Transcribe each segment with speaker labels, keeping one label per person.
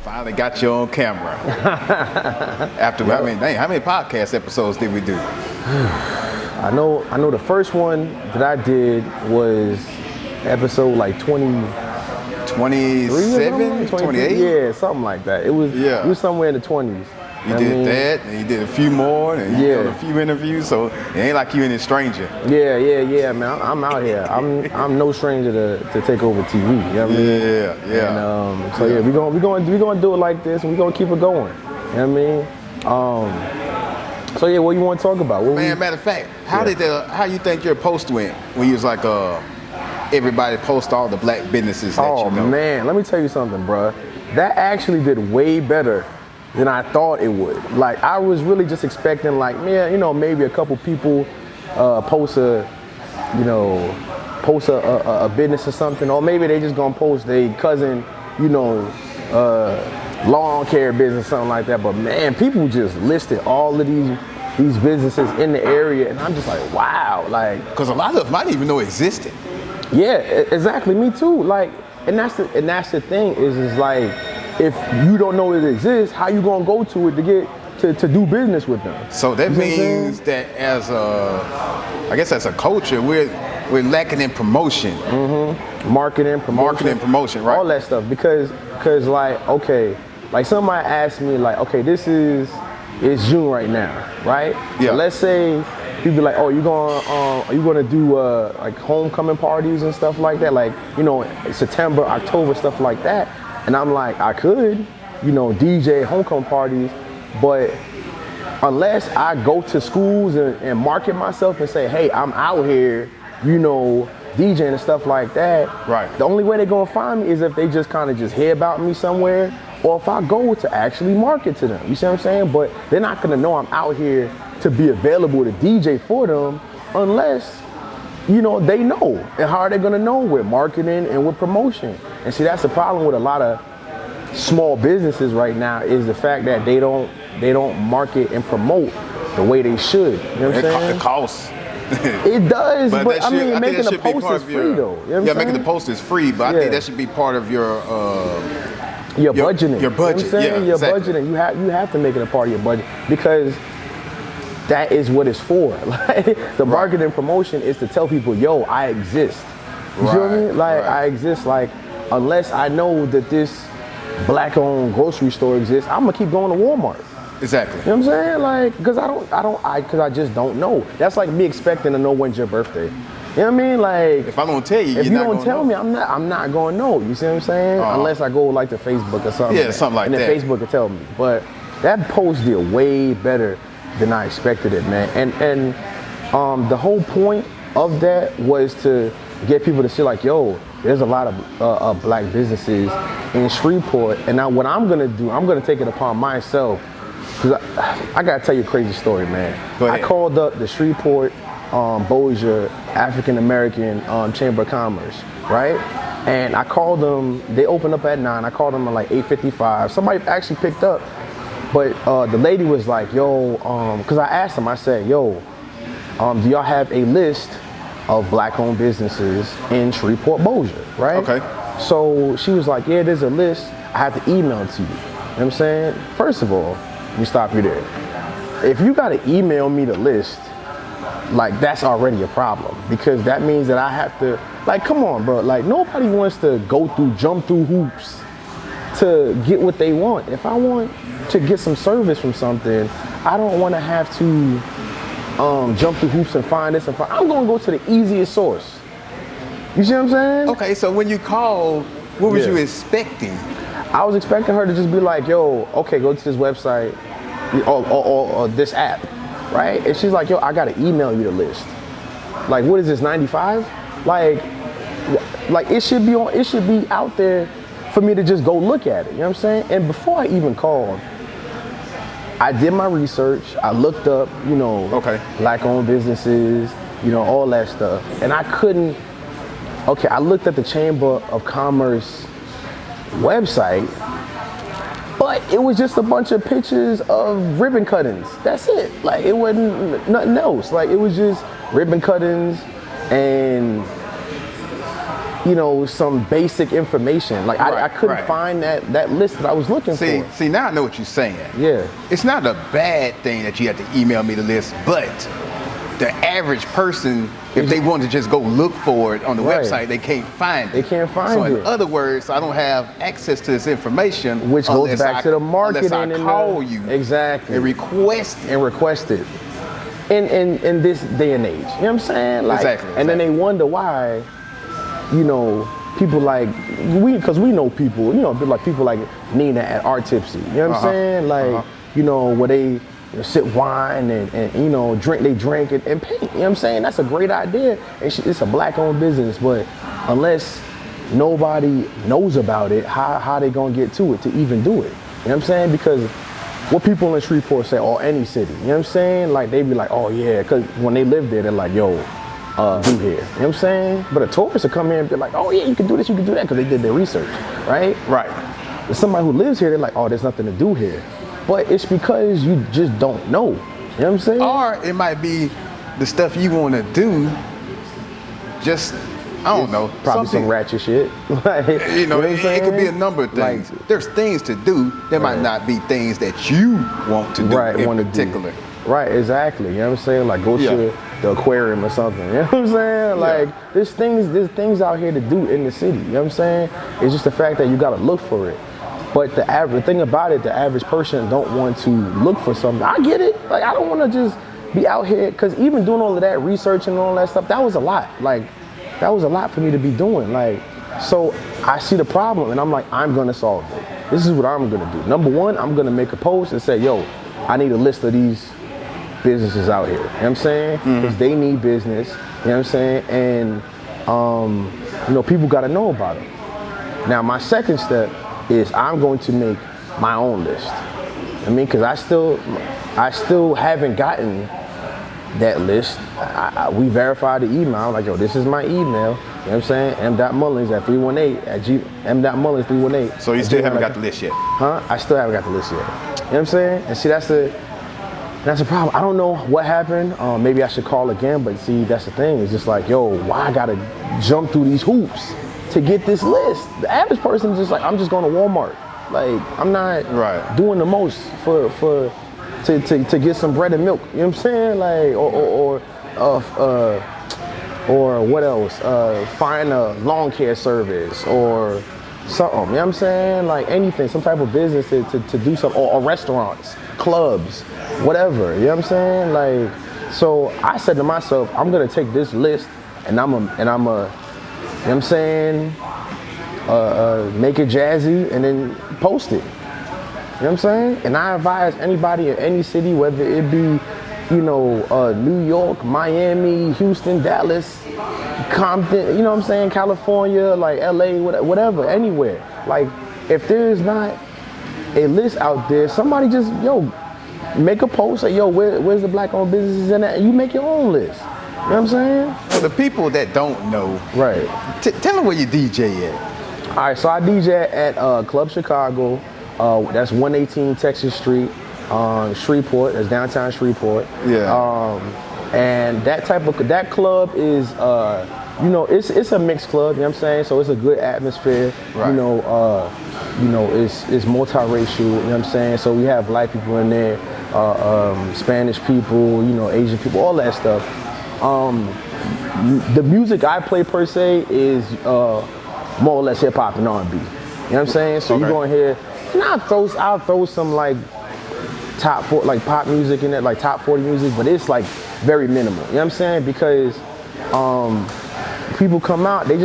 Speaker 1: Finally got you on camera. After, I mean, dang, how many podcast episodes did we do?
Speaker 2: I know the first one that I did was episode like
Speaker 1: 27, 28?
Speaker 2: Yeah, something like that. It was somewhere in the 20s.
Speaker 1: You did that, and you did a few more, and you did a few interviews, so it ain't like you any stranger.
Speaker 2: Yeah, man. I'm out here. I'm no stranger to Takeover TV. You know what I mean?
Speaker 1: Yeah.
Speaker 2: And, so we're gonna do it like this, and we're gonna keep it going. You know what I mean? So yeah, what you want to talk about?
Speaker 1: Matter of fact, how you think your post went when you was like everybody post all the black businesses that you know?
Speaker 2: Oh man, let me tell you something, bro. That actually did way better than I thought it would. Like, I was really just expecting, like, maybe a couple people post a business or something, or maybe they just gonna post their cousin, lawn care business, something like that. But man, people just listed all of these businesses in the area, and I'm just like, wow, like,
Speaker 1: because a lot of them I didn't even know existed.
Speaker 2: Yeah, exactly. Me too. Like, and that's the thing is like, if you don't know it exists, how you gonna go to it to get to do business with them?
Speaker 1: So that means that as a culture, we're lacking in promotion.
Speaker 2: Mm-hmm. Marketing,
Speaker 1: promotion, right?
Speaker 2: All that stuff. Because like, okay, like somebody asked me, like, okay, it's June right now, right?
Speaker 1: Yeah.
Speaker 2: So let's say people like, oh, are you gonna do like homecoming parties and stuff like that, like, September, October, stuff like that. And I'm like, I could, DJ homecoming parties, but unless I go to schools and market myself and say, hey, I'm out here, DJing and stuff like that.
Speaker 1: Right.
Speaker 2: The only way they're gonna find me is if they just kind of just hear about me somewhere, or if I go to actually market to them. You see what I'm saying? But they're not gonna know I'm out here to be available to DJ for them unless, they know. And how are they gonna know? With marketing and with promotion. And see, that's the problem with a lot of small businesses right now, is the fact that they don't market and promote the way they should. You know what I'm saying?
Speaker 1: It costs.
Speaker 2: It does, but I mean, making the post is free though.
Speaker 1: Making the post is free, but I think that should be part of your
Speaker 2: budgeting.
Speaker 1: Your budget.
Speaker 2: You know what I'm saying? Your budgeting. You have to make it a part of your budget, because that is what it's for. Like, the marketing promotion is to tell people, yo, I exist. You feel me? Like, I exist. Like, unless I know that this black-owned grocery store exists, I'm gonna keep going to Walmart.
Speaker 1: Exactly.
Speaker 2: You know what I'm saying? Like, because I just don't know. That's like me expecting to know when's your birthday. You know what I mean? Like,
Speaker 1: if I don't tell you,
Speaker 2: if you don't tell me, I'm not gonna know. You see what I'm saying? Unless I go like to Facebook or something.
Speaker 1: Yeah, something like that.
Speaker 2: And then Facebook will tell me. But that post did way better than I expected it, man. And the whole point of that was to get people to see, like, yo, there's a lot of black businesses in Shreveport. And now what I'm gonna do, I'm gonna take it upon myself, because I gotta tell you a crazy story, man. I called up the Shreveport Bossier African American Chamber of Commerce, right? And I called them. They opened up at 9. I called them at like 8:55. Somebody actually picked up, but the lady was like, "Yo," because I asked them. I said, "Yo, do y'all have a list of black-owned businesses in Shreveport Bossier?" Right?
Speaker 1: Okay.
Speaker 2: So she was like, "Yeah, there's a list. I have to email it to you." You know what I'm saying? First of all, let me stop you there. If you gotta email me the list, like, that's already a problem, because that means that I have to, like, come on, bro. Like, nobody wants to jump through hoops to get what they want. If I want to get some service from something, I don't want to have to jump through hoops and find this and find. I'm gonna go to the easiest source. You see what I'm saying?
Speaker 1: Okay, so when you called, what was you expecting?
Speaker 2: I was expecting her to just be like, yo, okay, go to this website or this app, right? And she's like, yo, I gotta email you the list. Like, what is this, 95? Like it should be out there for me to just go look at it. You know what I'm saying? And before I even called, I did my research. I looked up, black-owned businesses, all that stuff. And I couldn't. Okay, I looked at the Chamber of Commerce website, but it was just a bunch of pictures of ribbon cuttings. That's it. Like, it wasn't nothing else. Like, it was just ribbon cuttings and you know, some basic information. Like I couldn't find that list that I was looking for.
Speaker 1: See, now I know what you're saying.
Speaker 2: Yeah.
Speaker 1: It's not a bad thing that you have to email me the list, but the average person, if they want to just go look for it on the website, they can't find it.
Speaker 2: They can't find it.
Speaker 1: So in other words, I don't have access to this information.
Speaker 2: Which goes back to the marketing.
Speaker 1: Unless I call you.
Speaker 2: Exactly.
Speaker 1: And request
Speaker 2: it. In this day and age. You know what I'm saying? Like,
Speaker 1: exactly.
Speaker 2: And then they wonder why, you know, people like, because we know people, you know, people like Nina at Art Tipsy. You know what I'm saying? Like, you know, where they sip wine and you know, drink and paint. You know what I'm saying? That's a great idea. And it's a black-owned business, but unless nobody knows about it, how they gonna get to it to even do it? You know what I'm saying? Because what people in Shreveport say, or any city, you know what I'm saying? Like, they be like, oh yeah, because when they live there, they're like, yo, do here. You know what I'm saying? But a tourist will come here and be like, oh yeah, you can do this, you can do that, because they did their research, right?
Speaker 1: Right.
Speaker 2: But somebody who lives here, they're like, oh, there's nothing to do here. But it's because you just don't know. You know what I'm saying?
Speaker 1: Or it might be the stuff you want to do, just, I don't know.
Speaker 2: Probably some ratchet shit. Like,
Speaker 1: you know what it could be a number of things. Like, there's things to do. There might not be things that you want to do in particular.
Speaker 2: Right, exactly. You know what I'm saying? Like, go to the aquarium or something. You know what I'm saying? Like, there's things out here to do in the city. You know what I'm saying? It's just the fact that you got to look for it. But the thing about it, the average person don't want to look for something. I get it. Like, I don't want to just be out here, because even doing all of that research and all that stuff, that was a lot. Like, that was a lot for me to be doing. Like, so I see the problem and I'm like, I'm gonna solve it. This is what I'm gonna do. Number one, I'm gonna make a post and say, yo, I need a list of these businesses out here. You know what I'm saying? Because they need business. You know what I'm saying? And you know, people gotta know about them. Now, my second step is I'm going to make my own list. I mean, because I still haven't gotten that list. We verified the email, like, yo, this is my email. You know what I'm saying? m.mullins at 318 m.mullins 318.
Speaker 1: So you still haven't got the list yet?
Speaker 2: Huh? I still haven't got the list yet. You know what I'm saying? And see, that's the problem. I don't know what happened. Maybe I should call again, but see, that's the thing. It's just like, yo, why I gotta jump through these hoops to get this list? The average person is just like, I'm just going to Walmart. Like, I'm not doing the most to get some bread and milk. You know what I'm saying? Like, or what else? Find a lawn care service or something. You know what I'm saying? Like, anything, some type of business to do something, or restaurants, clubs, whatever. You know what I'm saying? Like, so I said to myself, I'm gonna take this list and I'm a, you know what I'm saying? Make it jazzy and then post it. You know what I'm saying? And I advise anybody in any city, whether it be, you know, New York, Miami, Houston, Dallas, Compton, you know what I'm saying? California, like LA, whatever, anywhere. Like, if there's not a list out there, somebody just, yo, make a post, say, yo, where's the black-owned businesses in that? And you make your own list. You know what I'm saying?
Speaker 1: For the people that don't know, tell them where you DJ at.
Speaker 2: All right, so I DJ at Club Chicago. That's 118 Texas Street, Shreveport. That's downtown Shreveport.
Speaker 1: Yeah.
Speaker 2: And that club is, you know, it's a mixed club. You know what I'm saying? So it's a good atmosphere. Right. You know, it's multiracial. You know what I'm saying? So we have black people in there, Spanish people, you know, Asian people, all that stuff. The music I play per se is more or less hip hop and R&B. You know what I'm saying? So you go in here, and I'll throw some like like pop music in it, like top 40 music, but it's like very minimal. You know what I'm saying? Because people come out, they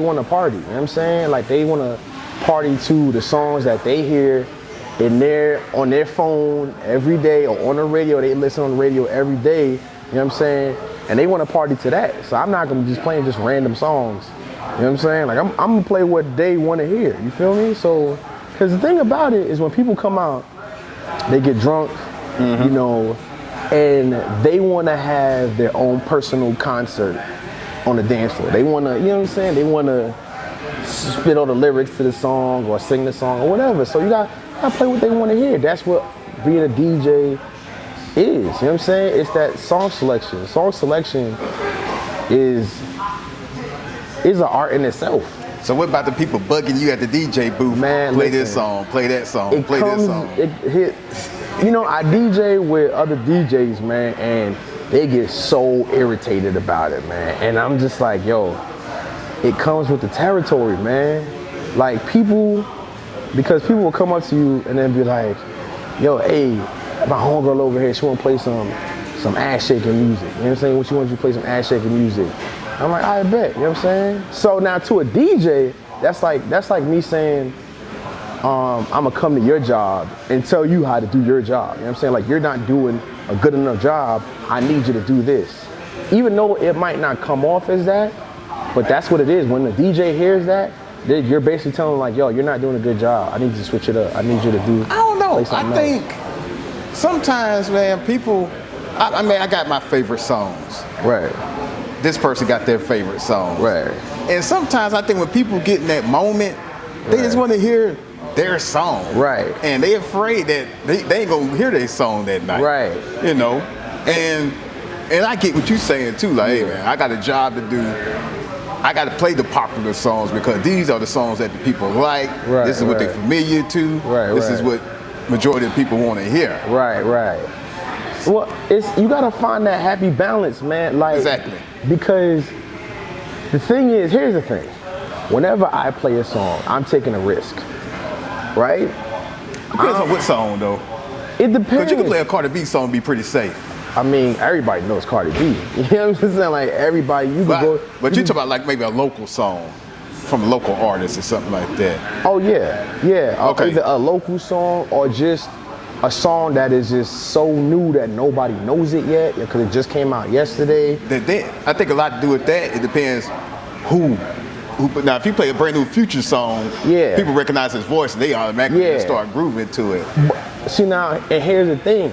Speaker 2: want to party. You know what I'm saying? Like, they want to party to the songs that they hear on their phone every day, or on the radio. They listen on the radio every day. You know what I'm saying? And they want to party to that. So I'm not gonna just playing just random songs. You know what I'm saying? Like, I'm gonna play what they want to hear. You feel me? So, because the thing about it is, when people come out, they get drunk, you know, and they want to have their own personal concert on the dance floor. They want to, you know what I'm saying? They want to spit all the lyrics to the song or sing the song or whatever. So you got to play what they want to hear. That's what being a DJ is. You know what I'm saying? It's that song selection. Song selection is it's an art in itself.
Speaker 1: So what about the people bugging you at the DJ booth?
Speaker 2: Man,
Speaker 1: play
Speaker 2: listen,
Speaker 1: this song, play that song, play this song.
Speaker 2: You know, I DJ with other DJs, man, and they get so irritated about it, man. And I'm just like, yo, it comes with the territory, man. Like because people will come up to you and then be like, yo, hey, my homegirl over here, she wanna play some ass shaking music. You know what I'm saying? She wants you to play some ass shaking music. I'm like, I bet, you know what I'm saying? So now to a DJ, that's like me saying, I'm gonna come to your job and tell you how to do your job. You know what I'm saying? Like, you're not doing a good enough job, I need you to do this. Even though it might not come off as that, but that's what it is. When the DJ hears that, you're basically telling them like, yo, you're not doing a good job. I need you to switch it up. I need you to do.
Speaker 1: I don't know. I think sometimes, man, people, I mean, I got my favorite songs.
Speaker 2: Right.
Speaker 1: This person got their favorite songs.
Speaker 2: Right.
Speaker 1: And sometimes I think when people get in that moment, they just want to hear their song.
Speaker 2: Right.
Speaker 1: And they afraid that they ain't gonna hear their song that night.
Speaker 2: Right.
Speaker 1: You know? And I get what you're saying too. Like, hey man, I got a job to do. I got to play the popular songs because these are the songs that the people like.
Speaker 2: Right,
Speaker 1: this is what they're familiar to.
Speaker 2: Right,
Speaker 1: this is what majority of people want to hear.
Speaker 2: Right, right. Well, you gotta find that happy balance, man. Like,
Speaker 1: exactly.
Speaker 2: Because the thing is, here's the thing. Whenever I play a song, I'm taking a risk, right?
Speaker 1: Depends on what song though.
Speaker 2: It depends.
Speaker 1: Because you can play a Cardi B song and be pretty safe.
Speaker 2: I mean, everybody knows Cardi B. You know what I'm saying? Like, everybody, you can go.
Speaker 1: But you talk about like maybe a local song from a local artist or something like that.
Speaker 2: Oh yeah, yeah.
Speaker 1: Okay.
Speaker 2: Either a local song or just a song that is just so new that nobody knows it yet because it just came out yesterday.
Speaker 1: I think a lot to do with that. It depends who. Now, if you play a brand new Future song, people recognize his voice and they automatically start grooving to it.
Speaker 2: See now, and here's the thing.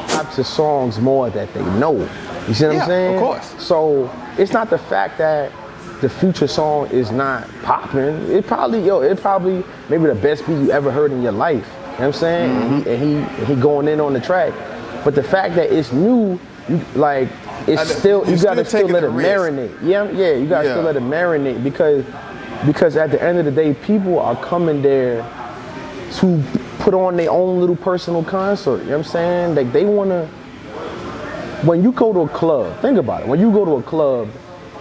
Speaker 2: Types of songs more that they know. You see what I'm saying?
Speaker 1: Of course.
Speaker 2: So it's not the fact that the Future song is not popping. It probably maybe the best beat you ever heard in your life. You know what I'm saying? Mm-hmm. And he going in on the track. But the fact that it's new, you gotta still let it marinate. Yeah, you gotta still let it marinate because at the end of the day, people are coming there to put on their own little personal concert. You know what I'm saying? Like, they wanna, when you go to a club, think about it. When you go to a club,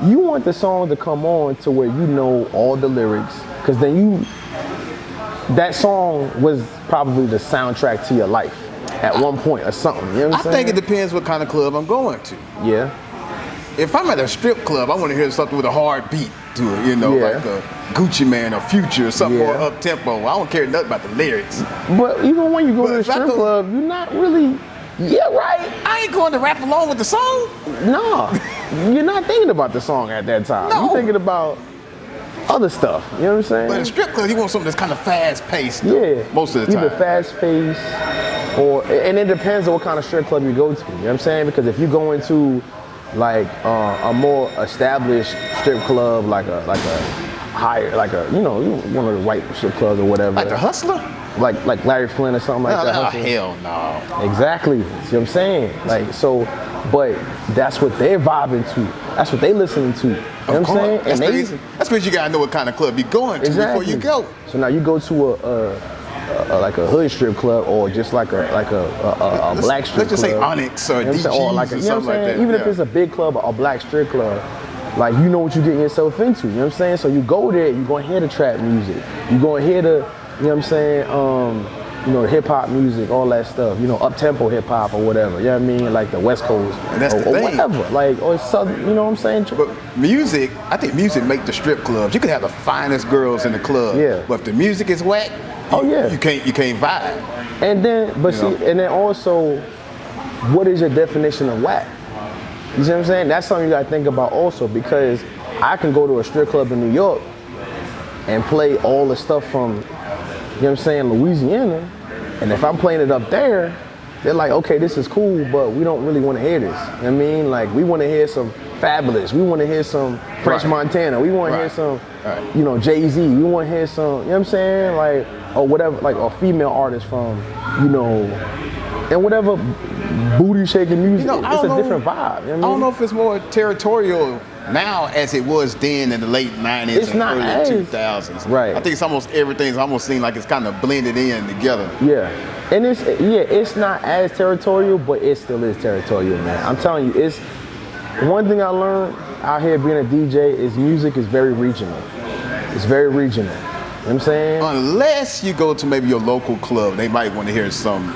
Speaker 2: you want the song to come on to where you know all the lyrics, because then that song was probably the soundtrack to your life at one point or something. You know what I'm saying?
Speaker 1: I think it depends what kind of club I'm going to.
Speaker 2: Yeah.
Speaker 1: If I'm at a strip club, I want to hear something with a hard beat to it, you know, like a Gucci Man or Future or something more up tempo. I don't care nothing about the lyrics.
Speaker 2: But even when you go to a strip club, you're not really. Yeah, right.
Speaker 1: I ain't going to rap along with the song.
Speaker 2: No, you're not thinking about the song at that time.
Speaker 1: No.
Speaker 2: You're thinking about other stuff. You know what I'm saying?
Speaker 1: But in a strip club, you want something that's kind of fast paced.
Speaker 2: Yeah,
Speaker 1: most of the time.
Speaker 2: Either fast paced and it depends on what kind of strip club you go to. You know what I'm saying? Because if you go into like a more established strip club, like a higher, like a one of the white strip clubs or whatever.
Speaker 1: Like the Hustler?
Speaker 2: Like Larry Flynn or something like that.
Speaker 1: Oh, hell no.
Speaker 2: Exactly. See what I'm saying? Like, so, but that's what they're vibing to. That's what they listening to. You know what I'm saying?
Speaker 1: That's because you gotta know what kind of club you're going to before you go.
Speaker 2: So now you go to like a hood strip club or just like a black strip club.
Speaker 1: Let's just say Onyx or DG's or something like that.
Speaker 2: Even if it's a big club or a black strip club, like, you know what you're getting yourself into. You know what I'm saying? So you go there, you're gonna hear the trap music. You're gonna hear the, you know what I'm saying, hip hop music, all that stuff, up tempo hip hop or whatever. You know what I mean? Like the West Coast
Speaker 1: and that's
Speaker 2: or whatever. Like, or Southern, you know what I'm saying?
Speaker 1: But music, I think music make the strip clubs. You can have the finest girls in the club. Yeah. But if the music is whack, you can't vibe.
Speaker 2: And then and then also, what is your definition of whack? You see what I'm saying? That's something you gotta think about also, because I can go to a strip club in New York and play all the stuff from, you know what I'm saying, Louisiana, and if I'm playing it up there, they're like, okay, this is cool, but we don't really want to hear this. You know what I mean? Like, we want to hear some Fabulous, we want to hear some French Montana, we want to hear some, Jay-Z, we want to hear some, you know what I'm saying, like, or whatever, like a female artist from, and whatever booty shaking music.
Speaker 1: You know,
Speaker 2: It's a different vibe. You know what I mean?
Speaker 1: I don't know if it's more territorial now as it was then in the late 90s
Speaker 2: It's
Speaker 1: and
Speaker 2: not
Speaker 1: early
Speaker 2: as-
Speaker 1: 2000s.
Speaker 2: Right.
Speaker 1: I think it's almost everything's almost seemed like it's kind of blended in together.
Speaker 2: Yeah, and it's not as territorial, but it still is territorial, man. I'm telling you, it's one thing I learned out here being a DJ is music is very regional. It's very regional. You know what I'm saying?
Speaker 1: Unless you go to maybe your local club, they might want to hear some,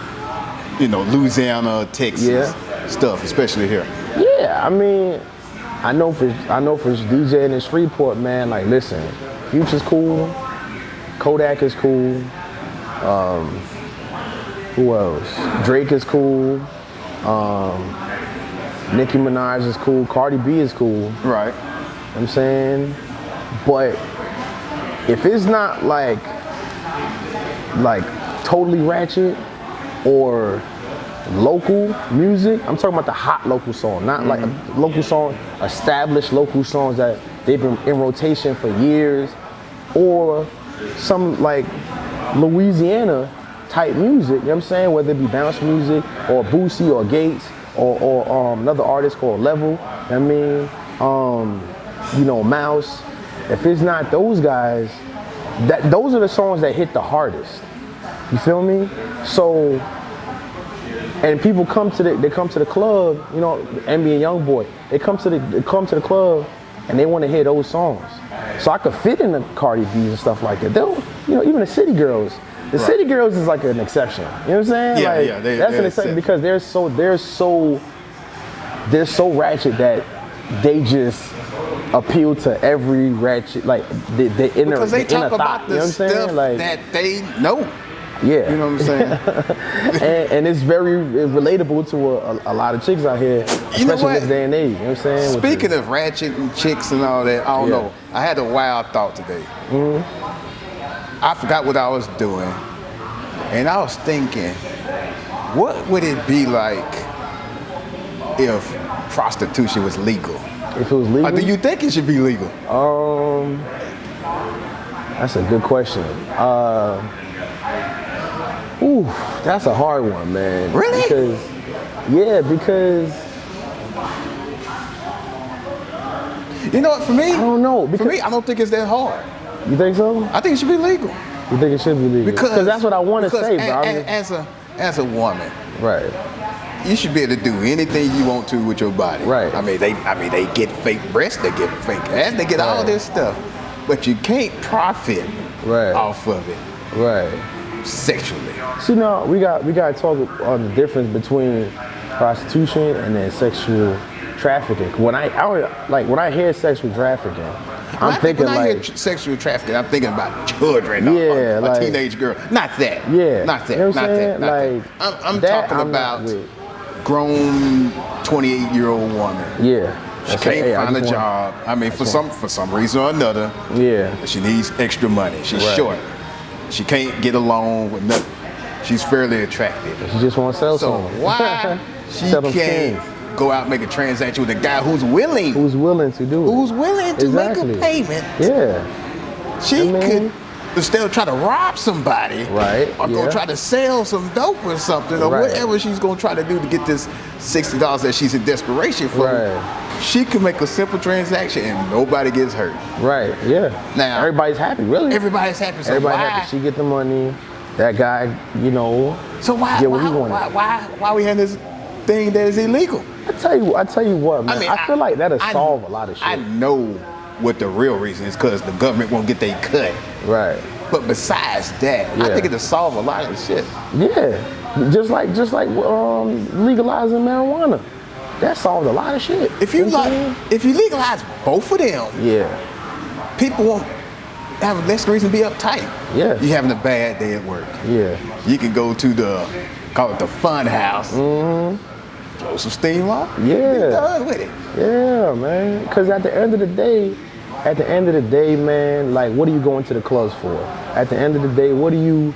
Speaker 1: you know, Louisiana, Texas stuff, especially here.
Speaker 2: Yeah, I mean, I know for DJing in Shreveport, man. Like, listen, Future's cool, Kodak is cool. Who else? Drake is cool. Nicki Minaj is cool. Cardi B is cool.
Speaker 1: Right.
Speaker 2: You know what I'm saying? But if it's not like totally ratchet or local music, I'm talking about the hot local song, not like a local song, established local songs that they've been in rotation for years, or some like Louisiana type music, you know what I'm saying? Whether it be bounce music or Boosie or Gates or another artist called Level, you know what I mean? You know, Mouse. If it's not those guys, those are the songs that hit the hardest. You feel me? So, and people come to the club, you know, NBA YoungBoy. They come to the club and they want to hear those songs. So I could fit in the Cardi B's and stuff like that. They'll, you know, even the City Girls. The City Girls is like an exception. You know what I'm saying?
Speaker 1: Yeah,
Speaker 2: like,
Speaker 1: yeah.
Speaker 2: That's an exception because they're so ratchet that they just appeal to every ratchet, like the inner,
Speaker 1: because they
Speaker 2: the inner
Speaker 1: talk
Speaker 2: thought.
Speaker 1: about
Speaker 2: You know
Speaker 1: the
Speaker 2: what I'm saying?
Speaker 1: stuff
Speaker 2: Like,
Speaker 1: that they know.
Speaker 2: yeah.
Speaker 1: You know what I'm saying?
Speaker 2: and it's very relatable to a lot of chicks out here,
Speaker 1: You know
Speaker 2: especially in
Speaker 1: what?
Speaker 2: this day and age. You know what I'm saying?
Speaker 1: Speaking of ratchet and chicks and all that, I don't
Speaker 2: Yeah.
Speaker 1: know. I had a wild thought today. I forgot what I was doing, and I was thinking, what would it be like if prostitution was legal?
Speaker 2: If it was legal,
Speaker 1: Or do you think it should be legal?
Speaker 2: that's a good question. That's a hard one, man.
Speaker 1: Really?
Speaker 2: Because
Speaker 1: You know what? For me,
Speaker 2: I don't know.
Speaker 1: For me, I don't think it's that hard.
Speaker 2: You think so?
Speaker 1: I think it should be legal.
Speaker 2: You think it should be legal? Because that's what I want to say, bro.
Speaker 1: As a woman,
Speaker 2: Right.
Speaker 1: you should be able to do anything you want to with your body.
Speaker 2: Right.
Speaker 1: I mean, they get fake breasts, they get fake ass, they get all
Speaker 2: Right.
Speaker 1: this stuff, but you can't profit
Speaker 2: Right.
Speaker 1: off of it
Speaker 2: Right.
Speaker 1: sexually.
Speaker 2: See, now we got to talk on the difference between prostitution and then sexual trafficking. When I hear sexual trafficking, I'm thinking
Speaker 1: when I
Speaker 2: like
Speaker 1: hear sexual trafficking, I'm thinking about children,
Speaker 2: Yeah,
Speaker 1: a
Speaker 2: like-
Speaker 1: teenage girl. Not that.
Speaker 2: Yeah.
Speaker 1: Not that.
Speaker 2: You know what
Speaker 1: not
Speaker 2: I'm
Speaker 1: that.
Speaker 2: saying?
Speaker 1: Not
Speaker 2: Like,
Speaker 1: that. I'm
Speaker 2: that
Speaker 1: talking
Speaker 2: I'm not
Speaker 1: about
Speaker 2: with.
Speaker 1: grown 28-year-old woman.
Speaker 2: yeah,
Speaker 1: She
Speaker 2: That's
Speaker 1: can't
Speaker 2: hey, I
Speaker 1: find a
Speaker 2: just want-
Speaker 1: job. I mean, for some reason or another,
Speaker 2: Yeah,
Speaker 1: she needs extra money. She's
Speaker 2: Right.
Speaker 1: short. She can't get a loan with nothing. She's fairly attractive.
Speaker 2: she just want to sell
Speaker 1: So
Speaker 2: something.
Speaker 1: why she
Speaker 2: Sell them
Speaker 1: can't
Speaker 2: skins.
Speaker 1: go out and make a transaction with a guy who's willing,
Speaker 2: Who's willing to do it?
Speaker 1: who's willing to
Speaker 2: Exactly.
Speaker 1: make a payment?
Speaker 2: Yeah,
Speaker 1: She
Speaker 2: I mean-
Speaker 1: could instead of try to rob somebody,
Speaker 2: Right,
Speaker 1: or go
Speaker 2: yeah.
Speaker 1: try to sell some dope or something, or
Speaker 2: Right.
Speaker 1: whatever she's gonna try to do to get this $60 that she's in desperation for.
Speaker 2: Right.
Speaker 1: She can make a simple transaction and nobody gets hurt.
Speaker 2: right. Yeah.
Speaker 1: Now-
Speaker 2: everybody's happy, really.
Speaker 1: Everybody's happy. So
Speaker 2: Everybody
Speaker 1: why?
Speaker 2: happy. She get the money. That guy, you know.
Speaker 1: So why?
Speaker 2: Get what he wanted.
Speaker 1: Why we have this thing that is illegal?
Speaker 2: I tell you what, man. I feel like that'll solve a lot of shit.
Speaker 1: I know what the real reason is, because the government won't get their cut.
Speaker 2: Right.
Speaker 1: But besides that, I
Speaker 2: Yeah.
Speaker 1: think it'll solve a lot of shit.
Speaker 2: Yeah. Just like legalizing marijuana. That solved a lot of shit.
Speaker 1: If you
Speaker 2: know what I'm saying?
Speaker 1: if you legalize both of them,
Speaker 2: Yeah.
Speaker 1: people won't have less reason to be uptight.
Speaker 2: Yeah.
Speaker 1: You having a bad day at work.
Speaker 2: Yeah.
Speaker 1: You can go to call it the fun house. Throw some steam off.
Speaker 2: Yeah.
Speaker 1: Be done with it.
Speaker 2: Yeah, man. Because at the end of the day, man, like, what are you going to the clubs for? At the end of the day, what are you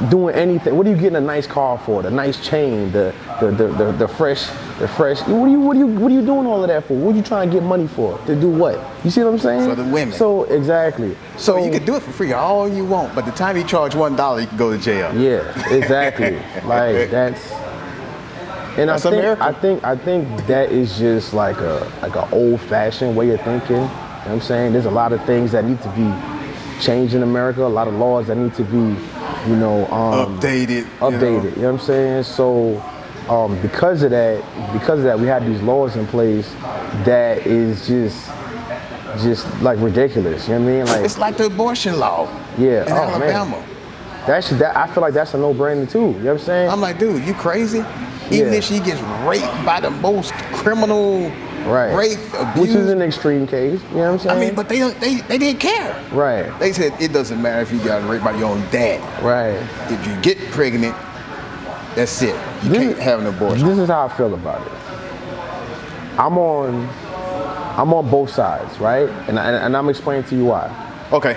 Speaker 2: doing anything? What are you getting a nice car for? The nice chain, the fresh. What are you doing all of that for? What are you trying to get money for? To do what? You see what I'm saying?
Speaker 1: For the women.
Speaker 2: So exactly.
Speaker 1: So you can do it for free all you want, but the time you charge $1, you can go to jail.
Speaker 2: Yeah, exactly. Like, And
Speaker 1: That's
Speaker 2: America.
Speaker 1: America.
Speaker 2: I think that is just like a old-fashioned way of thinking. You know what I'm saying? There's a lot of things that need to be changed in America. A lot of laws that need to be,
Speaker 1: updated.
Speaker 2: Updated. You know what I'm saying? So because of that, we have these laws in place that is just like ridiculous. You know what I mean? Like
Speaker 1: It's like the abortion law.
Speaker 2: Yeah.
Speaker 1: In Alabama.
Speaker 2: Man. I feel like that's a no-brainer too. You know what I'm saying?
Speaker 1: I'm like, dude, you crazy? Even if she gets raped by the most criminal rape, abuse.
Speaker 2: Which is an extreme case, you know what I'm saying?
Speaker 1: I mean, but they didn't care.
Speaker 2: Right.
Speaker 1: They said it doesn't matter if you got raped by your own dad.
Speaker 2: Right.
Speaker 1: If you get pregnant, that's it. You can't have an abortion.
Speaker 2: This is how I feel about it. I'm on both sides, right? And I'm explaining to you why.
Speaker 1: Okay.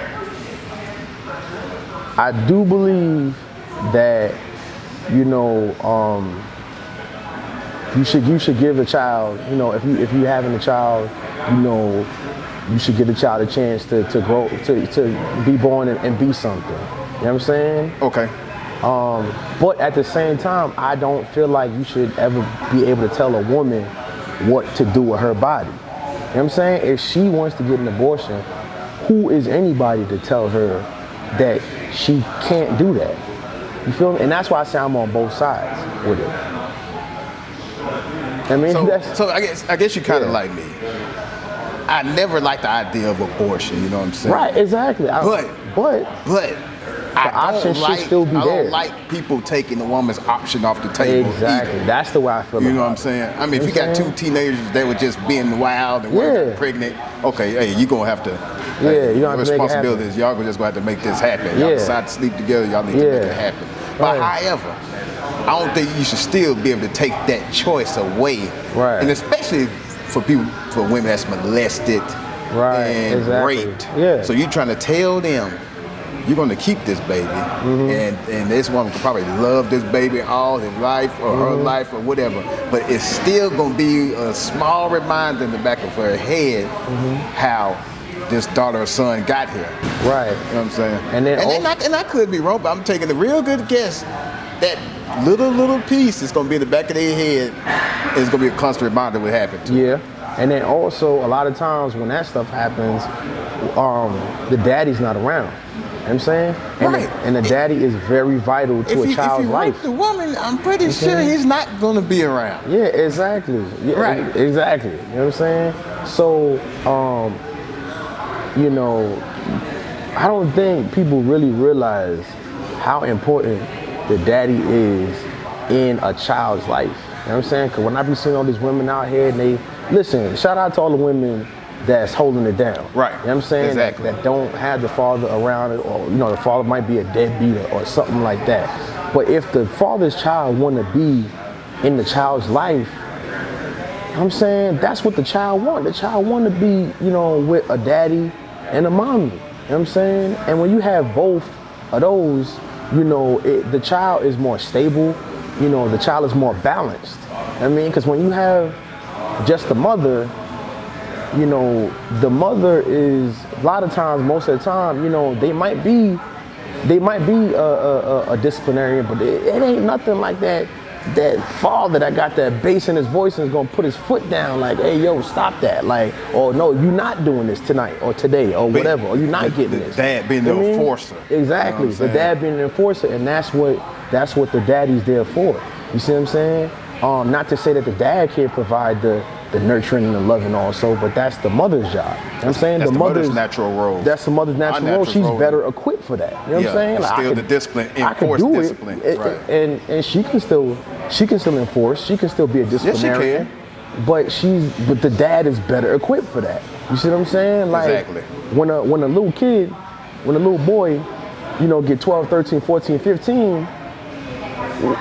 Speaker 2: I do believe that, you should give a child, if you having a child, you should give the child a chance to grow, to be born and be something. You know what I'm saying?
Speaker 1: Okay.
Speaker 2: But at the same time, I don't feel like you should ever be able to tell a woman what to do with her body. You know what I'm saying? If she wants to get an abortion, who is anybody to tell her that she can't do that? You feel me? And that's why I say I'm on both sides with it. I mean,
Speaker 1: so I guess you kind of like me. I never liked the idea of abortion. You know what I'm saying?
Speaker 2: Right, exactly.
Speaker 1: But I don't like people taking the woman's option off the table.
Speaker 2: Exactly.
Speaker 1: Either.
Speaker 2: That's the way I feel.
Speaker 1: You know what I'm saying? I mean, if you got two teenagers that were just being wild and were pregnant, okay, hey, you're gonna have to.
Speaker 2: You don't have to make it happen.
Speaker 1: Responsibility is y'all just gonna have to make this happen. Y'all decide to sleep together. Y'all need to make it happen. But however, I don't think you should still be able to take that choice away.
Speaker 2: Right.
Speaker 1: And especially for women that's molested and raped.
Speaker 2: Yeah.
Speaker 1: So you're trying to tell them you're going to keep this baby, and this woman could probably love this baby all his life or her life or whatever, but it's still going to be a small reminder in the back of her head how this daughter or son got here.
Speaker 2: Right.
Speaker 1: You know what I'm saying?
Speaker 2: And
Speaker 1: I could be wrong, but I'm taking a real good guess that little piece is going to be in the back of their head. It's going to be a constant reminder of what happened to them.
Speaker 2: Yeah. And then also, a lot of times when that stuff happens, the daddy's not around. You know what I'm saying? And the daddy is very vital to a child's life.
Speaker 1: If you rape the woman, I'm pretty sure he's not going to be around.
Speaker 2: Yeah, exactly. Yeah,
Speaker 1: right.
Speaker 2: Exactly. You know what I'm saying? So, I don't think people really realize how important the daddy is in a child's life. You know what I'm saying? Because when I be seeing all these women out here and listen, shout out to all the women that's holding it down.
Speaker 1: Right.
Speaker 2: You know what I'm saying?
Speaker 1: Exactly.
Speaker 2: That don't have the father around it, or the father might be a deadbeat or something like that. But if the father's child want to be in the child's life, you know what I'm saying, that's what the child want. The child want to be, with a daddy and a mommy. You know what I'm saying? And when you have both of those, the child is more stable. The child is more balanced. I mean, because when you have just the mother, the mother is a lot of times, most of the time, they might be a disciplinarian, but it ain't nothing like that father that got that bass in his voice and is gonna put his foot down like, hey, yo, stop that. Like, or no, you're not doing this tonight or today or whatever, or you're not getting this.
Speaker 1: The dad being the enforcer.
Speaker 2: Exactly, the dad being the enforcer, and that's what the daddy's there for. You see what I'm saying? Not to say that the dad can't provide the nurturing and the loving also, but that's the mother's job. You know what I'm saying?
Speaker 1: That's the mother's natural role.
Speaker 2: That's the mother's natural role. She's better equipped for that. You know what I'm saying?
Speaker 1: Like, still the discipline, enforce discipline. Right.
Speaker 2: And she can still enforce. She can still be a disciplinarian.
Speaker 1: Yes, she can.
Speaker 2: But the dad is better equipped for that. You see what I'm saying? Like,
Speaker 1: exactly.
Speaker 2: When a little boy, get 12, 13, 14, 15,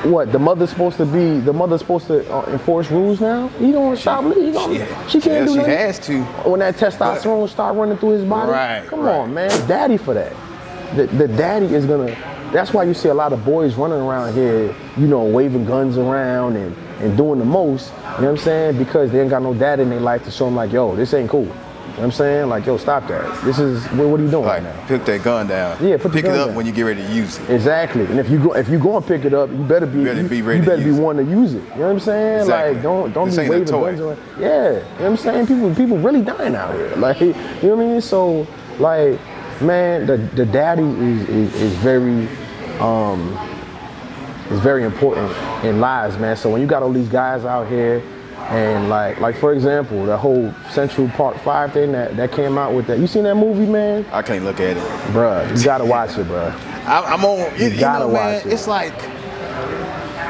Speaker 2: what, the mother's supposed to enforce rules now? He don't stop. She can't do that.
Speaker 1: She has to.
Speaker 2: When that testosterone start running through his body, come on, man, daddy for that. The daddy is gonna. That's why you see a lot of boys running around here, waving guns around and doing the most. You know what I'm saying? Because they ain't got no dad in their life to show them like, yo, this ain't cool. know what I'm saying? Like, yo, stop that. This is, what are you doing right
Speaker 1: Like,
Speaker 2: now?
Speaker 1: put that gun down.
Speaker 2: Yeah, put the
Speaker 1: pick
Speaker 2: gun
Speaker 1: it up
Speaker 2: down.
Speaker 1: when you get ready to use it.
Speaker 2: Exactly. And if you go and pick it up, you better be
Speaker 1: ready
Speaker 2: you better
Speaker 1: to
Speaker 2: be
Speaker 1: use it.
Speaker 2: one to use it. You know what I'm saying?
Speaker 1: Exactly.
Speaker 2: Like, don't
Speaker 1: This
Speaker 2: be
Speaker 1: ain't a
Speaker 2: waving
Speaker 1: toy.
Speaker 2: guns around. Yeah, you know what I'm saying? People really dying out here. Like, you know what I mean? So, like, man, the daddy is very important in lives, man. So when you got all these guys out here, and like for example, the whole Central Park 5 thing that came out with that. You seen that movie, man?
Speaker 1: I can't look at it.
Speaker 2: Bruh, you gotta watch it, bruh.
Speaker 1: I'm on. You
Speaker 2: gotta
Speaker 1: know, man,
Speaker 2: watch it.
Speaker 1: it's like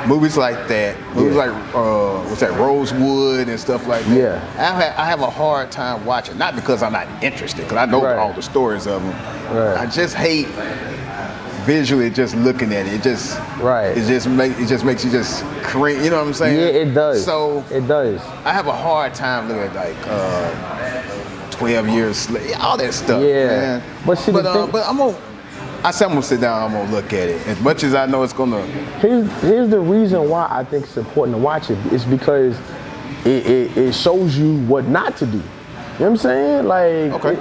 Speaker 1: movies like that. Movies like what's that, Rosewood and stuff like that.
Speaker 2: Yeah.
Speaker 1: I have a hard time watching. Not because I'm not interested, because I know
Speaker 2: Right.
Speaker 1: all the stories of them.
Speaker 2: Right.
Speaker 1: I just hate visually just looking at it. It just makes you just cringe. You know what I'm saying?
Speaker 2: Yeah, it does.
Speaker 1: So
Speaker 2: it does.
Speaker 1: I have a hard time looking at like 12 Years Slave, all that stuff.
Speaker 2: Yeah.
Speaker 1: Man.
Speaker 2: But see, the thing-
Speaker 1: but I said I'm gonna sit down. I'm gonna look at it as much as I know it's gonna.
Speaker 2: Here's the reason why I think it's important to watch it. It's because it shows you what not to do. You know what I'm saying? Like,
Speaker 1: Okay.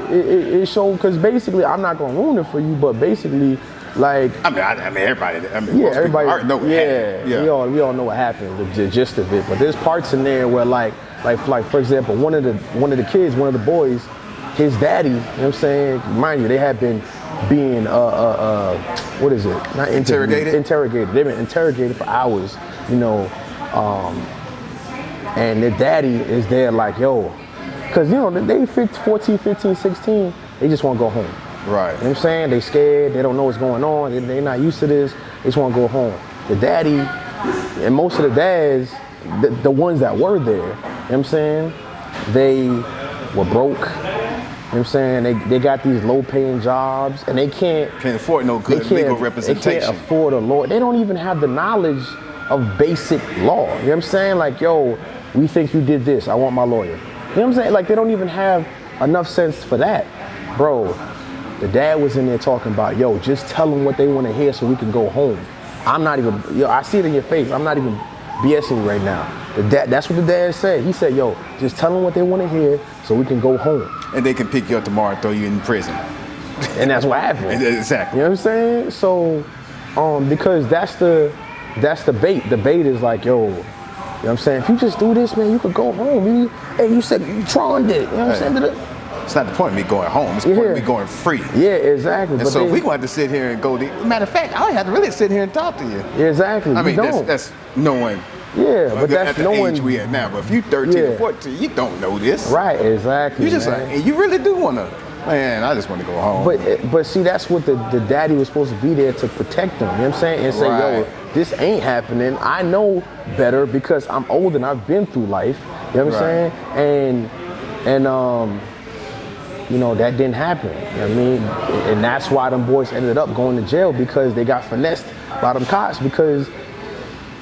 Speaker 2: it shows, because basically, I'm not gonna ruin it for you, but basically, like,
Speaker 1: I mean, everybody. I mean,
Speaker 2: yeah,
Speaker 1: most
Speaker 2: everybody,
Speaker 1: people already know what happened.
Speaker 2: yeah, we all know what happened, the gist of it. But there's parts in there where, like for example, one of the kids, one of the boys, his daddy, you know what I'm saying? Mind you, they had been being what is it? Not
Speaker 1: Interrogated?
Speaker 2: Interrogated. They've been interrogated for hours, you know, and their daddy is there like, yo, because, you know, they 14, 15, 16, they just want to go home.
Speaker 1: Right.
Speaker 2: You know what I'm saying? They scared, they don't know what's going on, they're not used to this, they just want to go home. The daddy, and most of the dads, the ones that were there, you know what I'm saying, they were broke. You know what I'm saying? They got these low-paying jobs, and they can't
Speaker 1: afford no good legal representation.
Speaker 2: They can't afford a lawyer. They don't even have the knowledge of basic law. You know what I'm saying? Like, yo, we think you did this, I want my lawyer. You know what I'm saying? Like, they don't even have enough sense for that. Bro, the dad was in there talking about, yo, just tell them what they want to hear so we can go home. I'm not even, yo, I see it in your face. I'm not even BSing you right now. That's what the dad said. He said, yo, just tell them what they want to hear so we can go home.
Speaker 1: And they can pick you up tomorrow and throw you in prison.
Speaker 2: And that's what happened.
Speaker 1: Exactly.
Speaker 2: You know what I'm saying? So, because that's the bait. The bait is like, yo, you know what I'm saying? If you just do this, man, you could go home. You said Tron did. You know what I'm saying?
Speaker 1: It's not the point of me going home. It's the point of me going free.
Speaker 2: Yeah, exactly.
Speaker 1: And so if we going to sit here and go deep. Matter of fact, I don't have to really sit here and talk to you.
Speaker 2: Exactly.
Speaker 1: I mean, that's knowing.
Speaker 2: Yeah, but that's
Speaker 1: at the
Speaker 2: knowing.
Speaker 1: age we at now. But if you 13 or 14, you don't know this.
Speaker 2: Right, exactly.
Speaker 1: You just
Speaker 2: man.
Speaker 1: like, and you really do want to. Man, I just want to go home.
Speaker 2: But see, that's what the daddy was supposed to be there to protect them. You know what I'm saying? And say, yo, this ain't happening. I know better because I'm old and I've been through life. You know what I'm saying? And you know, that didn't happen. You know what I mean? And that's why them boys ended up going to jail, because they got finessed by them cops, because,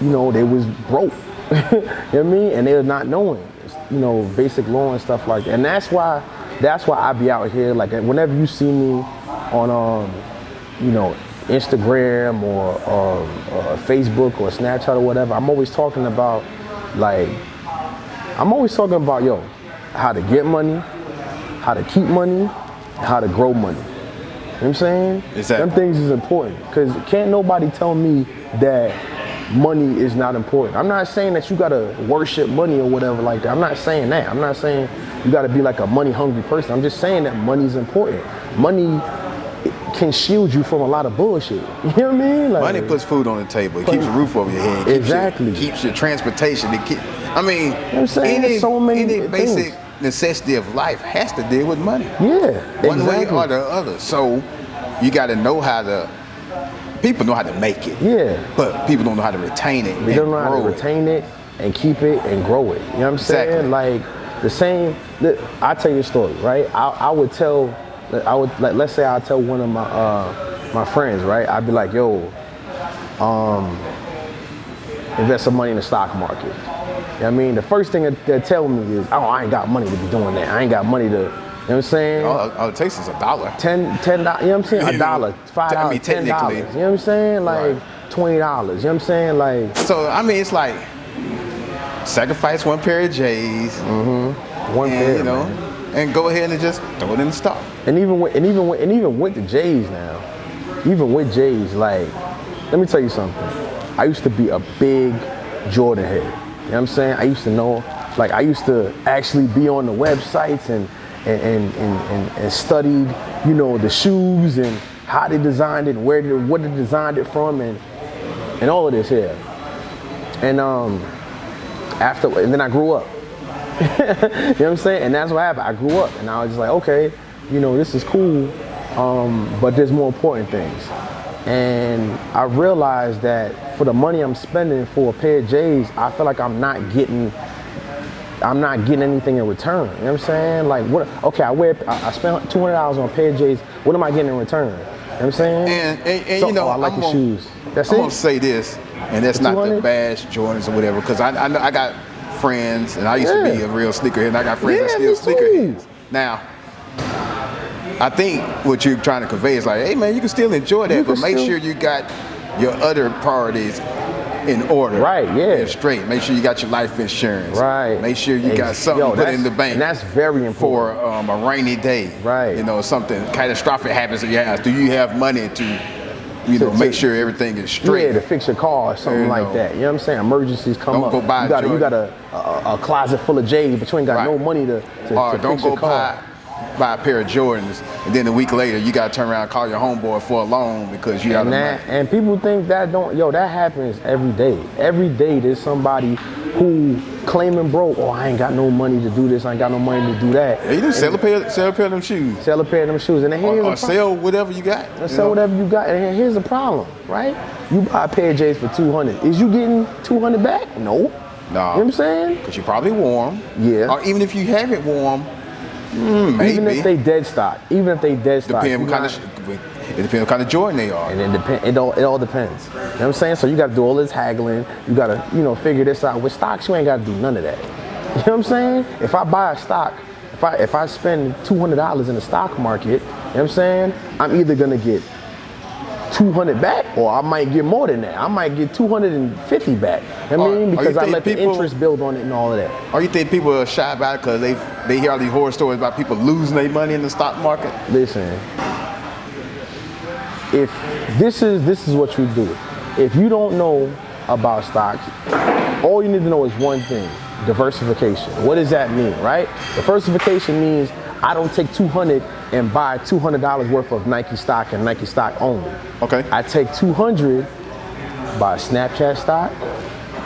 Speaker 2: you know, they was broke. You know what I mean? And they're not knowing, you know, basic law and stuff like that. And that's why I be out here, like, whenever you see me on, you know, Instagram or Facebook or Snapchat or whatever, I'm always talking about, yo, how to get money, how to keep money, how to grow money. You know what I'm saying?
Speaker 1: Exactly.
Speaker 2: Them things is important, because can't nobody tell me that money is not important. I'm not saying that you gotta worship money or whatever like that. I'm not saying that. I'm not saying you gotta be like a money hungry person. I'm just saying that money is important. Money can shield you from a lot of bullshit. You know what I mean? Like,
Speaker 1: money puts food on the table. It keeps a roof over your head. It keeps your transportation. I mean,
Speaker 2: you know what I'm saying?
Speaker 1: Any basic necessity of life has to deal with money.
Speaker 2: Yeah,
Speaker 1: one way or the other. So you got to know how to. People know how to make it.
Speaker 2: Yeah.
Speaker 1: But people don't know how to retain it.
Speaker 2: They don't know how to retain it and keep it and grow it. You know what I'm saying? Like the same. I'll tell you a story, right? Let's say I tell one of my friends, right? I'd be like, yo, invest some money in the stock market. You know what I mean? The first thing they're telling me is, oh, I ain't got money to be doing that. I ain't got money to, you know what I'm saying?
Speaker 1: All it takes is $1.
Speaker 2: $10, you know what I'm saying? $1, $5,
Speaker 1: I mean,
Speaker 2: $10.
Speaker 1: technically.
Speaker 2: You know what I'm saying? Like $20. You know what I'm saying? Like.
Speaker 1: So I mean, it's like sacrifice one pair of J's.
Speaker 2: Mm-hmm. One pair,
Speaker 1: you know,
Speaker 2: man.
Speaker 1: and go ahead and just throw it in the stock.
Speaker 2: And even with the Jays now, even with Jays, like, let me tell you something. I used to be a big Jordan head. You know what I'm saying? I used to know, like, I used to actually be on the websites and studied, you know, the shoes and how they designed it, what they designed it from, and all of this here. And then I grew up. You know what I'm saying? And that's what happened. I grew up, and I was just like, okay, you know, this is cool, but there's more important things. And I realized that for the money I'm spending for a pair of J's, I feel like I'm not getting anything in return. You know what I'm saying? Like, what? Okay, I spent $200 on a pair of J's. What am I getting in return? You know what I'm saying?
Speaker 1: And
Speaker 2: so,
Speaker 1: you know,
Speaker 2: I like the shoes. That's
Speaker 1: I'm
Speaker 2: it.
Speaker 1: gonna say this, and that's not the bash Jordans or whatever, because I got friends, and I used to be a real sneakerhead, and I got friends that still sneakerheads. Now, I think what you're trying to convey is like, hey man, you can still enjoy that, but make sure you got your other priorities in order.
Speaker 2: Right, yeah.
Speaker 1: And straight. Make sure you got your life insurance.
Speaker 2: Right.
Speaker 1: Make sure you got something put in the bank.
Speaker 2: And that's very important.
Speaker 1: For a rainy day.
Speaker 2: Right.
Speaker 1: You know, something catastrophic happens in your house. Do you have money to, you know, make sure everything is straight?
Speaker 2: Yeah, to fix your car or something like that. You know what I'm saying? Emergencies come up.
Speaker 1: Don't go buy
Speaker 2: you got a closet full of J's, but you ain't got no money to fix your car.
Speaker 1: Buy a pair of Jordans, and then a week later you gotta turn around and call your homeboy for a loan because you got the money.
Speaker 2: And people think that that happens every day. Every day there's somebody who claiming broke. Oh, I ain't got no money to do this. I ain't got no money to do that.
Speaker 1: Yeah, you just sell a pair of them shoes.
Speaker 2: Sell a pair of them shoes, and then
Speaker 1: or sell whatever you got.
Speaker 2: Sell whatever you got, and here's the problem, right? You buy a pair of J's for $200. Is you getting $200 back? No.
Speaker 1: No.
Speaker 2: You know what I'm saying?
Speaker 1: Because you probably wore them.
Speaker 2: Yeah.
Speaker 1: Or even if you haven't worn them. Maybe.
Speaker 2: Even if they dead stock. It depends what
Speaker 1: kind of Jordan they are.
Speaker 2: And it all depends. You know what I'm saying? So you got to do all this haggling. You got to, you know, figure this out. With stocks, you ain't got to do none of that. You know what I'm saying? If I buy a stock, if I spend $200 in the stock market, you know what I'm saying? I'm either going to get $200 back, or I might get more than that. I might get $250 back. I mean, because I let the interest build on it and all of that.
Speaker 1: Or you think people are shy about it because they hear all these horror stories about people losing their money in the stock market?
Speaker 2: Listen, if this is what you do. If you don't know about stocks, all you need to know is one thing: diversification. What does that mean, right? Diversification means I don't take $200 and buy $200 worth of Nike stock and Nike stock only.
Speaker 1: Okay.
Speaker 2: I take $200, buy a Snapchat stock,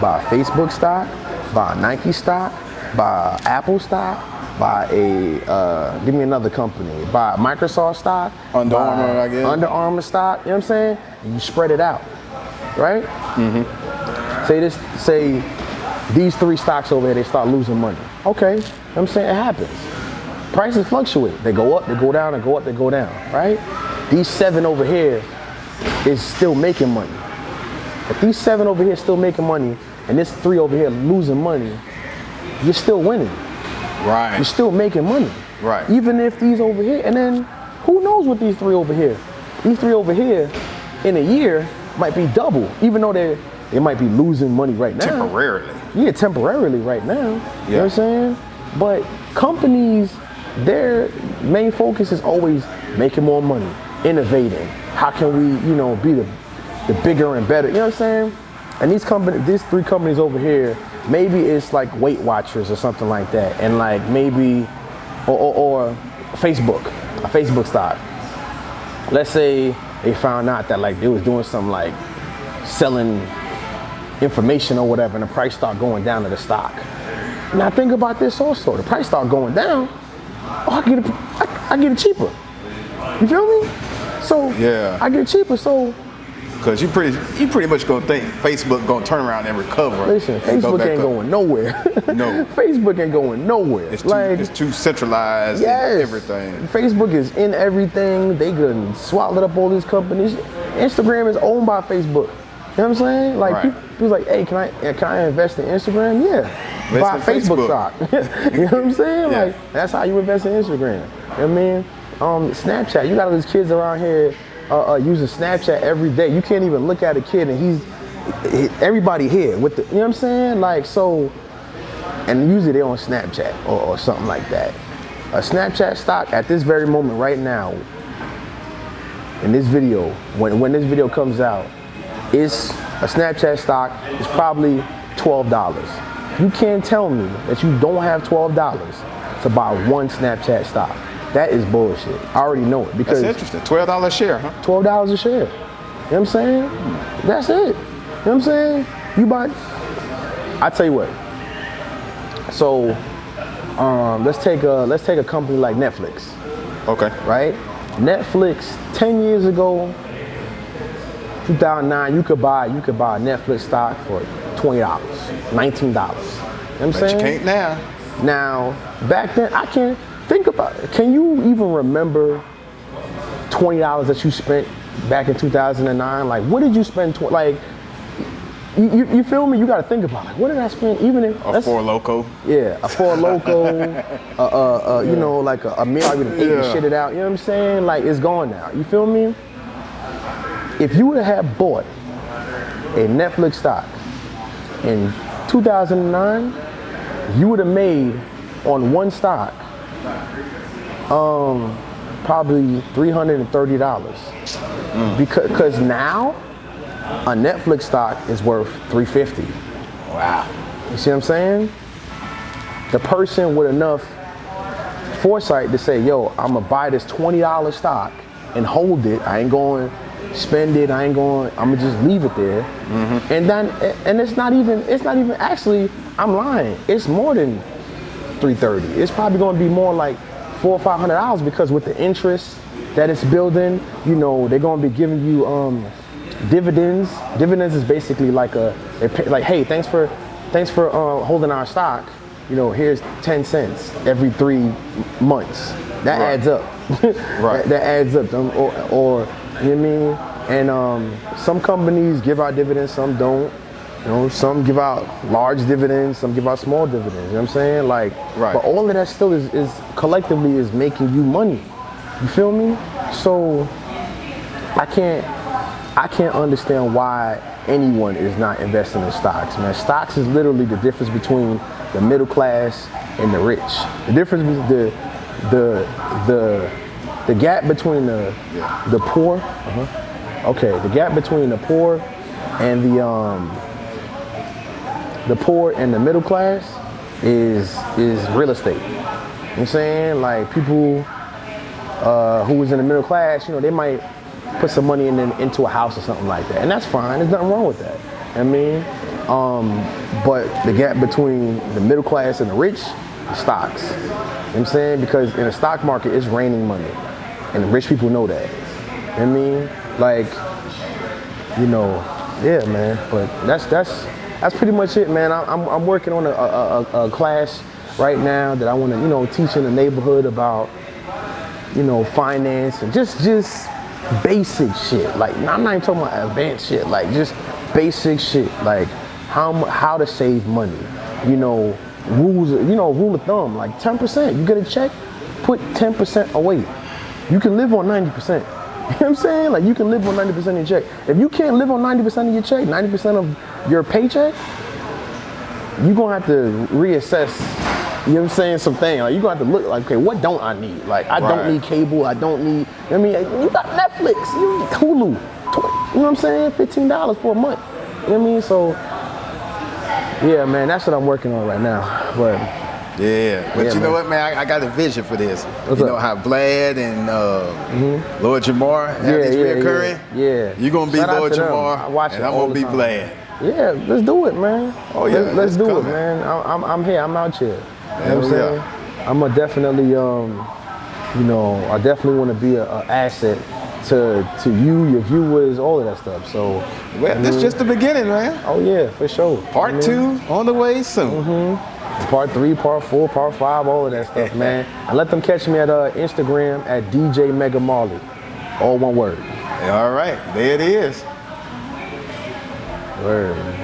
Speaker 2: buy a Facebook stock, buy a Nike stock, buy a Apple stock, buy a, give me another company, buy a Microsoft stock,
Speaker 1: Under Armour, I guess.
Speaker 2: Under Armour stock, you know what I'm saying? And you spread it out, right? Mm-hmm. Say these 3 stocks over here, they start losing money. Okay, you know what I'm saying? It happens. Prices fluctuate. They go up, they go down, they go up, they go down, right? These 7 over here is still making money. If these 7 over here still making money and this 3 over here losing money, you're still winning.
Speaker 1: Right.
Speaker 2: You're still making money.
Speaker 1: Right.
Speaker 2: Even if these over here, and then who knows what these 3 over here? These 3 over here in a year might be double, even though they might be losing money right now.
Speaker 1: Temporarily.
Speaker 2: Yeah, temporarily right now.
Speaker 1: Yeah.
Speaker 2: You know what I'm saying? But companies, their main focus is always making more money, innovating. How can we, you know, be the bigger and better? You know what I'm saying? And these 3 companies over here, maybe it's like Weight Watchers or something like that, and like maybe, or Facebook, a Facebook stock. Let's say they found out that like they was doing some like selling information or whatever, and the price start going down to the stock. Now think about this also. The price start going down. Oh, I get it cheaper. You feel me? So
Speaker 1: yeah,
Speaker 2: I get it cheaper. So
Speaker 1: because you pretty much gonna think Facebook gonna turn around and recover.
Speaker 2: Listen, Facebook ain't going nowhere.
Speaker 1: No,
Speaker 2: Facebook ain't going nowhere.
Speaker 1: It's too centralized.
Speaker 2: Yes,
Speaker 1: in everything.
Speaker 2: Facebook is in everything. They could swallow up all these companies. Instagram is owned by Facebook. You know what I'm saying? Like people's like, hey, can I invest in Instagram? Yeah. Buy Facebook stock. You know what I'm saying?
Speaker 1: Yeah.
Speaker 2: Like that's how you invest in Instagram. You know what I mean? Snapchat. You got all these kids around here using Snapchat every day. You can't even look at a kid and everybody here with the, you know what I'm saying? Like, so, and usually they're on Snapchat or something like that. a Snapchat stock at this very moment right now, in this video, when this video comes out, it's a Snapchat stock is probably $12. You can't tell me that you don't have $12 to buy one Snapchat stock. That is bullshit. I already know it because
Speaker 1: that's interesting. $12 a share, huh?
Speaker 2: $12 a share. You know what I'm saying? That's it. You know what I'm saying? You buy. I tell you what. So let's take a company like Netflix.
Speaker 1: Okay.
Speaker 2: Right? Netflix 10 years ago, 2009, you could buy a Netflix stock for $20, $19. You know what I'm saying?
Speaker 1: But you can't now.
Speaker 2: Now, back then, I can't think about it. Can you even remember $20 that you spent back in 2009? Like, what did you spend? Like, you feel me? You got to think about it. Like, what did I spend? Even if
Speaker 1: a Four Loko.
Speaker 2: Yeah, a Four Loko. You know, like a meal I would have eaten and shit it out. You know what I'm saying? Like, it's gone now. You feel me? If you would have bought a Netflix stock in 2009, you would have made on one stock probably $330. Because now a Netflix stock is worth $350.
Speaker 1: Wow.
Speaker 2: You see what I'm saying? The person with enough foresight to say, yo, I'm gonna buy this $20 stock and hold it. I ain't going to spend it. I'm gonna just leave it there. And then, and it's not even actually, I'm lying. It's more than $330. It's probably gonna be more like $400 or $500 because with the interest that it's building, you know, they're gonna be giving you dividends. Dividends is basically like hey, thanks for holding our stock. You know, here's 10 cents every 3 months. That adds up.
Speaker 1: Right.
Speaker 2: That adds up. Or you know what I mean? And some companies give out dividends, some don't. You know, some give out large dividends, some give out small dividends. You know what I'm saying? Like, but all of that still is collectively is making you money. You feel me? So I can't understand why anyone is not investing in stocks, man. Stocks is literally the difference between the middle class and the rich. The difference between the gap between the poor. Okay, the gap between the poor and the poor and the middle class is real estate. You know what I'm saying? Like people who was in the middle class, you know, they might put some money into a house or something like that. And that's fine, there's nothing wrong with that. I mean, but the gap between the middle class and the rich is stocks. You know what I'm saying? Because in the stock market, it's raining money. And the rich people know that. You know what I mean? Like, you know, yeah, man. But that's pretty much it, man. I'm working on a class right now that I want to, you know, teach in the neighborhood about, you know, finance and just basic shit. Like, I'm not even talking about advanced shit. Like, just basic shit. Like, how to save money. You know, rule of thumb. Like 10%. You get a check, put 10% away. You can live on 90%. You know what I'm saying? Like, you can live on 90% of your check. If you can't live on 90% of your check, 90% of your paycheck, you're going to have to reassess, you know what I'm saying, some things. Like, you're going to have to look like, okay, what don't I need? Like, I don't need cable. I don't need, I mean, you got Netflix, you need Hulu. You know what I'm saying? $15 for a month. You know what I mean? So, yeah, man, that's what I'm working on right now. But
Speaker 1: yeah, but you know what, man? I got a vision for this.
Speaker 2: What's
Speaker 1: you
Speaker 2: up?
Speaker 1: know how Vlad and Lord Jamar have these reoccurring?
Speaker 2: Yeah.
Speaker 1: You're going to be
Speaker 2: Shout out
Speaker 1: Lord
Speaker 2: to them.
Speaker 1: Jamar,
Speaker 2: I watch
Speaker 1: and
Speaker 2: it
Speaker 1: I'm
Speaker 2: all
Speaker 1: going to
Speaker 2: the
Speaker 1: be
Speaker 2: time.
Speaker 1: Vlad.
Speaker 2: Yeah, let's do it, man.
Speaker 1: Oh, yeah.
Speaker 2: Let's do
Speaker 1: coming.
Speaker 2: it, man. I'm here. I'm out here. You know what I'm saying? I'm going to definitely, you know, I definitely want to be an asset to you, your viewers, all of that stuff. So,
Speaker 1: well, this is just the beginning, man.
Speaker 2: Oh, yeah, for sure.
Speaker 1: Part 2 on the way soon.
Speaker 2: Part 3, Part 4, Part 5, all of that stuff, man. And let them catch me at Instagram at DJ Mega Marley. All one word.
Speaker 1: All right, there it is.
Speaker 2: Word.